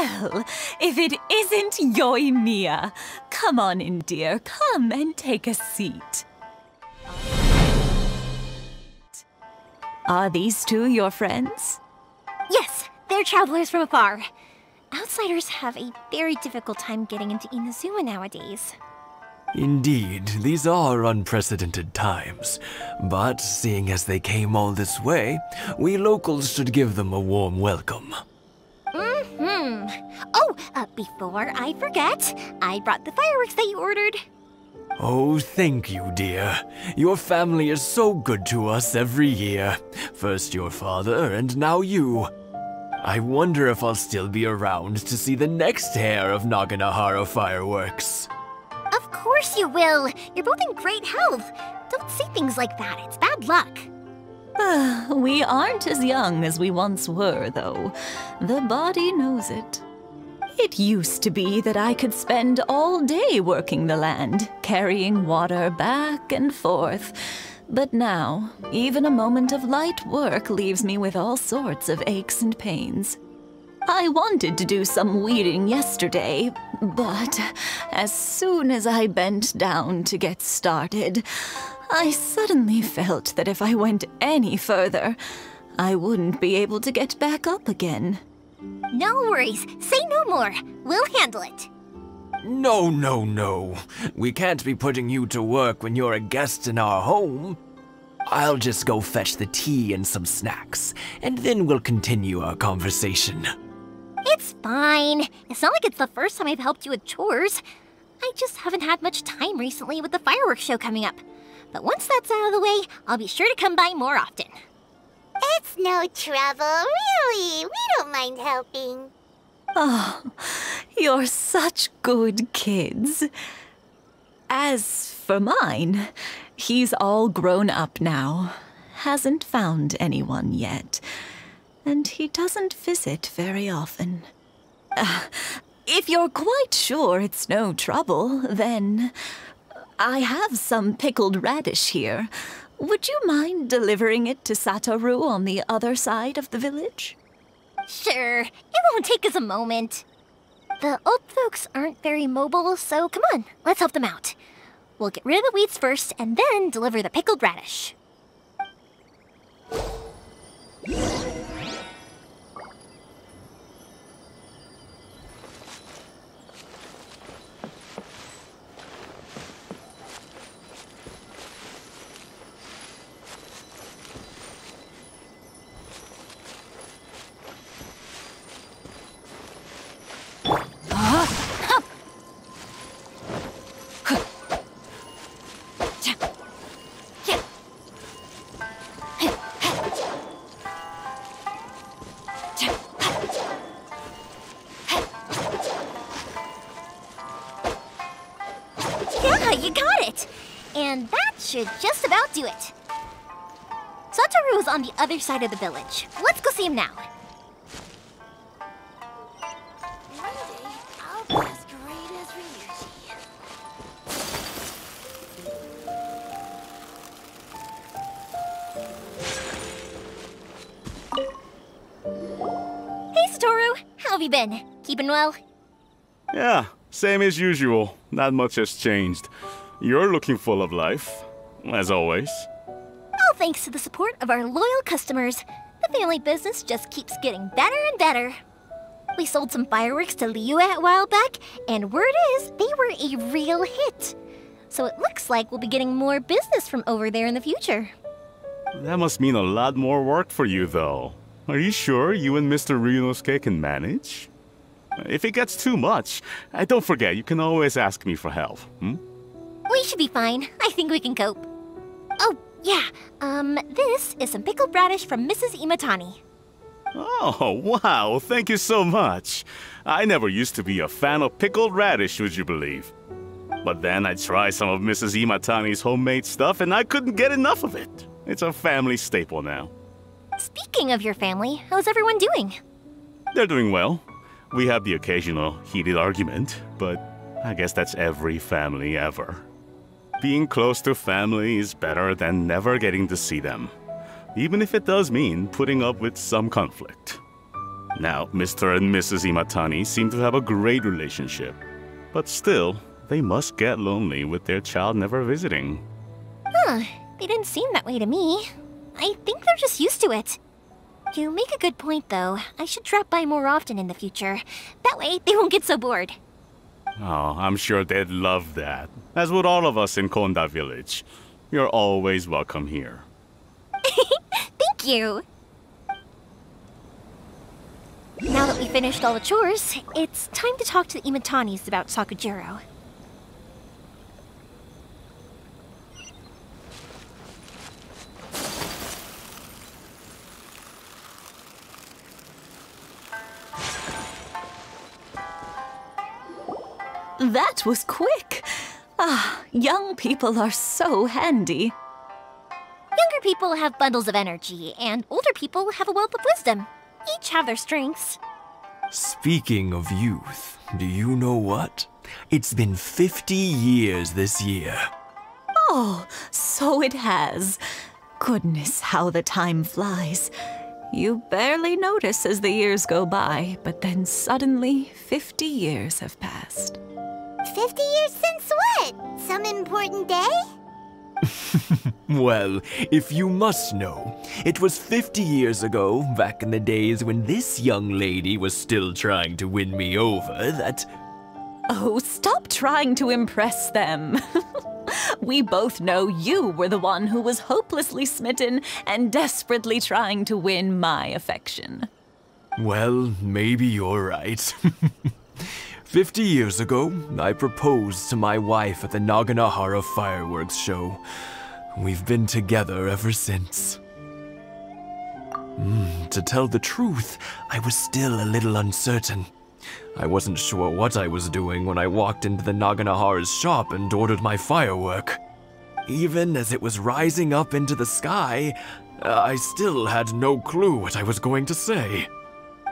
Well, if it isn't Yoimiya. Come on in, dear. Come and take a seat. Are these two your friends? Yes, they're travelers from afar. Outsiders have a very difficult time getting into Inazuma nowadays. Indeed, these are unprecedented times. But seeing as they came all this way, we locals should give them a warm welcome. Oh, before I forget, I brought the fireworks that you ordered. Oh, thank you, dear. Your family is so good to us every year. First your father, and now you. I wonder if I'll still be around to see the next hair of Naganohara Fireworks. Of course you will. You're both in great health. Don't say things like that. It's bad luck. We aren't as young as we once were, though. The body knows it. It used to be that I could spend all day working the land, carrying water back and forth. But now, even a moment of light work leaves me with all sorts of aches and pains. I wanted to do some weeding yesterday, but as soon as I bent down to get started, I suddenly felt that if I went any further, I wouldn't be able to get back up again. No worries. Say no more. We'll handle it. No, no, no. We can't be putting you to work when you're a guest in our home. I'll just go fetch the tea and some snacks, and then we'll continue our conversation. It's fine. It's not like it's the first time I've helped you with chores. I just haven't had much time recently with the fireworks show coming up. But once that's out of the way, I'll be sure to come by more often. It's no trouble, really. We don't mind helping. Oh, you're such good kids. As for mine, he's all grown up now. Hasn't found anyone yet. And he doesn't visit very often. If you're quite sure it's no trouble, then I have some pickled radish here. Would you mind delivering it to Satoru on the other side of the village? Sure, it won't take us a moment. The old folks aren't very mobile, so come on, let's help them out. We'll get rid of the weeds first, and then deliver the pickled radish. Yeah, you got it! And that should just about do it. Satoru is on the other side of the village. Let's go see him now. One day, I'll be as great as Ryuji. Hey, Satoru! How have you been? Keeping well? Yeah, same as usual. Not much has changed. You're looking full of life, as always. All thanks to the support of our loyal customers, the family business just keeps getting better and better. We sold some fireworks to Liu a while back, and word is they were a real hit. So it looks like we'll be getting more business from over there in the future. That must mean a lot more work for you, though. Are you sure you and Mr. Ryunosuke can manage? If it gets too much, don't forget, you can always ask me for help, We should be fine. I think we can cope. Oh, yeah. This is some pickled radish from Mrs. Imatani. Oh, wow, thank you so much. I never used to be a fan of pickled radish, would you believe? But then I tried some of Mrs. Imatani's homemade stuff and I couldn't get enough of it. It's a family staple now. Speaking of your family, how's everyone doing? They're doing well. We have the occasional heated argument, but I guess that's every family ever. Being close to family is better than never getting to see them, even if it does mean putting up with some conflict. Now, Mr. and Mrs. Imatani seem to have a great relationship. But still, they must get lonely with their child never visiting. Huh, they didn't seem that way to me. I think they're just used to it. You make a good point, though. I should drop by more often in the future. That way, they won't get so bored. Oh, I'm sure they'd love that. As would all of us in Konda Village. You're always welcome here. Thank you! Now that we finished all the chores, it's time to talk to the Imatanis about Sakujirou. That was quick. Ah, young people are so handy. Younger people have bundles of energy, and older people have a wealth of wisdom. Each have their strengths. Speaking of youth, do you know what? It's been 50 years this year. Oh, so it has. Goodness, how the time flies. You barely notice as the years go by, but then suddenly 50 years have passed. 50 years since what? Some important day? Well, if you must know, it was 50 years ago, back in the days when this young lady was still trying to win me over, that... Oh, stop trying to impress them. We both know you were the one who was hopelessly smitten and desperately trying to win my affection. Well, maybe you're right. 50 years ago, I proposed to my wife at the Naganohara Fireworks show. We've been together ever since. To tell the truth, I was still a little uncertain. I wasn't sure what I was doing when I walked into the Naganohara's shop and ordered my firework. Even as it was rising up into the sky, I still had no clue what I was going to say.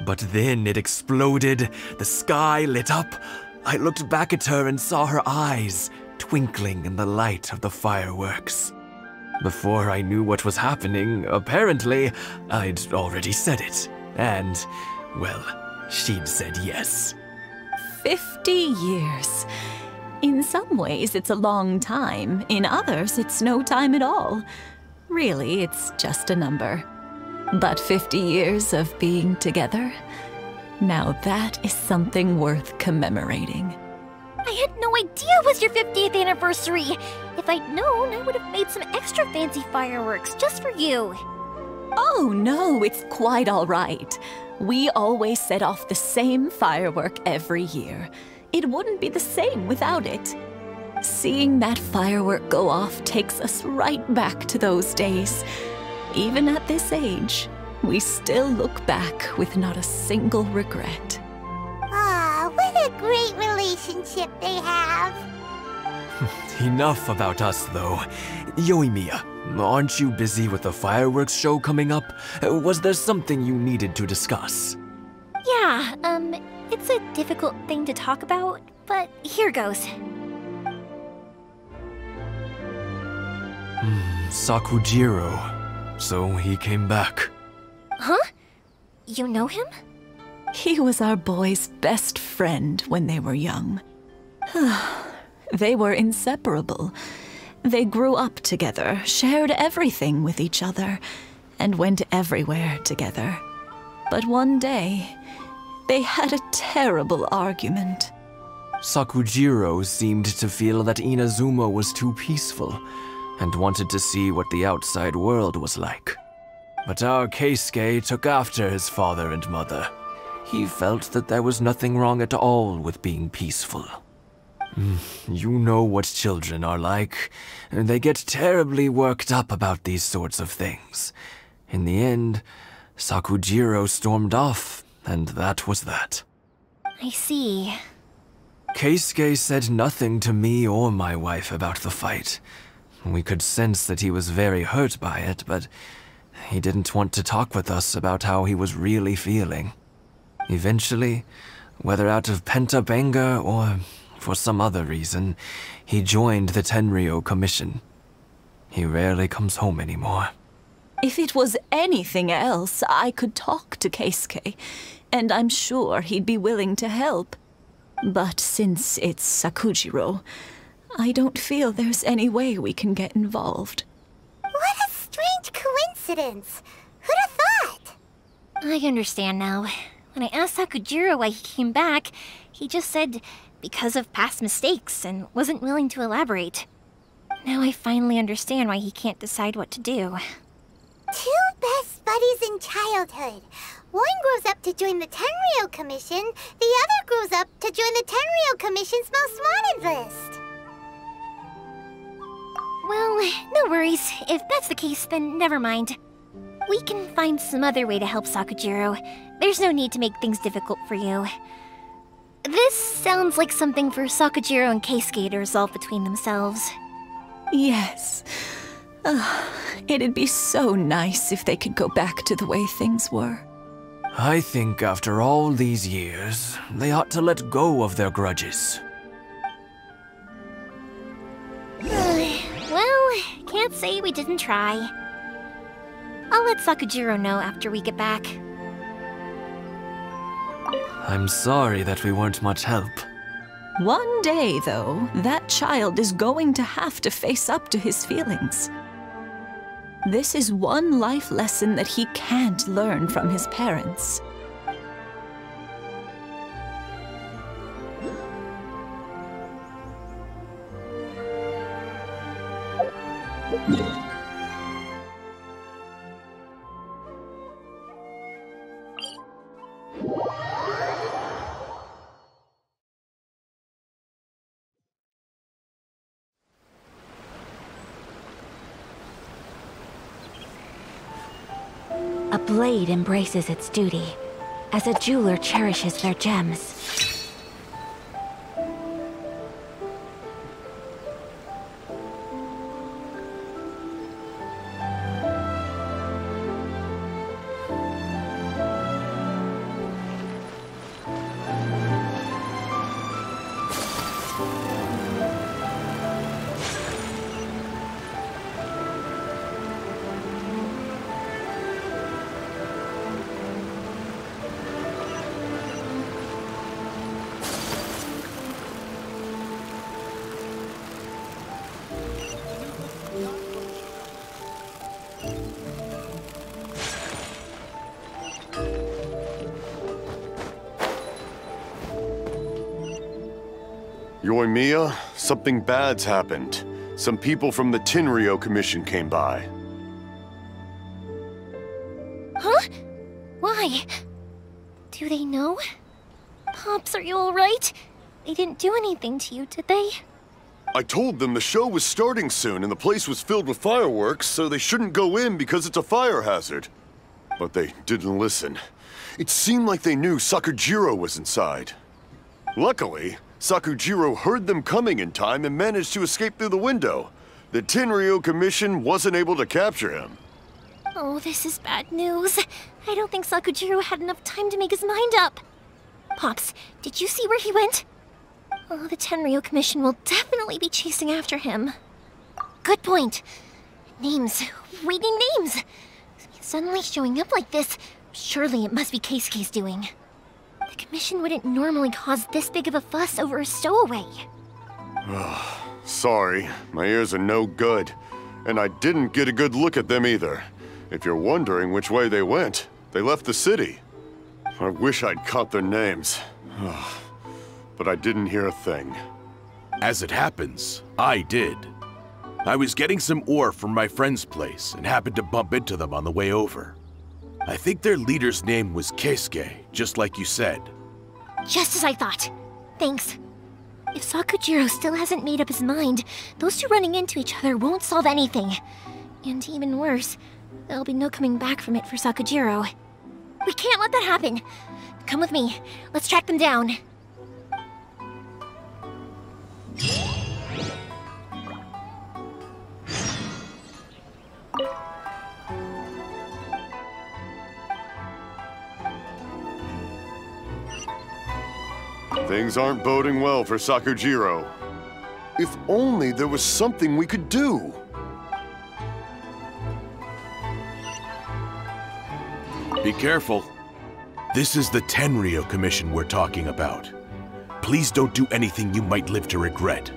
But then it exploded, the sky lit up. I looked back at her and saw her eyes twinkling in the light of the fireworks. Before I knew what was happening, apparently, I'd already said it. And, well, she'd said yes. 50 years. In some ways, it's a long time. In others, it's no time at all. Really, it's just a number. But 50 years of being together? Now that is something worth commemorating. I had no idea it was your 50th anniversary. If I'd known, I would have made some extra fancy fireworks just for you. Oh no, it's quite all right. We always set off the same firework every year. It wouldn't be the same without it. Seeing that firework go off takes us right back to those days. Even at this age, we still look back with not a single regret. Ah, what a great relationship they have. Enough about us, though. Yoimiya, aren't you busy with the fireworks show coming up? Was there something you needed to discuss? Yeah, it's a difficult thing to talk about, but here goes. Sakujirou. So he came back. Huh? You know him? He was our boy's best friend when they were young. They were inseparable. They grew up together, shared everything with each other, and went everywhere together. But one day, they had a terrible argument. Sakujirou seemed to feel that Inazuma was too peaceful, and wanted to see what the outside world was like. But our Keisuke took after his father and mother. He felt that there was nothing wrong at all with being peaceful. You know what children are like. They get terribly worked up about these sorts of things. In the end, Sakujirou stormed off, and that was that. I see. Keisuke said nothing to me or my wife about the fight. We could sense that he was very hurt by it, but he didn't want to talk with us about how he was really feeling. Eventually, whether out of pent-up anger or for some other reason, he joined the Tenryou Commission. He rarely comes home anymore. If it was anything else, I could talk to Keisuke, and I'm sure he'd be willing to help. But since it's Sakujirou, I don't feel there's any way we can get involved. What a strange coincidence! Who'd have thought? I understand now. When I asked Sakujirou why he came back, he just said because of past mistakes and wasn't willing to elaborate. Now I finally understand why he can't decide what to do. Two best buddies in childhood. One grows up to join the Tenryou Commission, the other grows up to join the Tenryou Commission's most wanted list. Well, no worries. If that's the case, then never mind. We can find some other way to help Sakujirou. There's no need to make things difficult for you. This sounds like something for Sakujirou and Keisuke to resolve between themselves. Yes. It'd be so nice if they could go back to the way things were. I think after all these years, they ought to let go of their grudges. Well, can't say we didn't try. I'll let Sakujirou know after we get back. I'm sorry that we weren't much help. One day, though, that child is going to have to face up to his feelings. This is one life lesson that he can't learn from his parents. A blade embraces its duty, as a jeweler cherishes their gems. Yoimiya, something bad's happened. Some people from the Tenryou Commission came by. Huh? Why? Do they know? Pops, are you alright? They didn't do anything to you, did they? I told them the show was starting soon and the place was filled with fireworks, so they shouldn't go in because it's a fire hazard. But they didn't listen. It seemed like they knew Sakujirou was inside. Luckily, Sakujirou heard them coming in time and managed to escape through the window. The Tenryou Commission wasn't able to capture him. Oh, this is bad news. I don't think Sakujirou had enough time to make his mind up. Pops, did you see where he went? Oh, the Tenryou Commission will definitely be chasing after him. Good point. Names. Reading names. Suddenly showing up like this, surely it must be Keisuke's doing. The Commission wouldn't normally cause this big of a fuss over a stowaway. Sorry, my ears are no good. And I didn't get a good look at them either. If you're wondering which way they went, they left the city. I wish I'd caught their names. But I didn't hear a thing. As it happens, I did. I was getting some ore from my friend's place and happened to bump into them on the way over. I think their leader's name was Keisuke, just like you said. Just as I thought. Thanks. If Sakujirou still hasn't made up his mind, those two running into each other won't solve anything. And even worse, there'll be no coming back from it for Sakujirou. We can't let that happen. Come with me. Let's track them down. Things aren't boding well for Sakujirou. If only there was something we could do. Be careful. This is the Tenryou Commission we're talking about. Please don't do anything you might live to regret.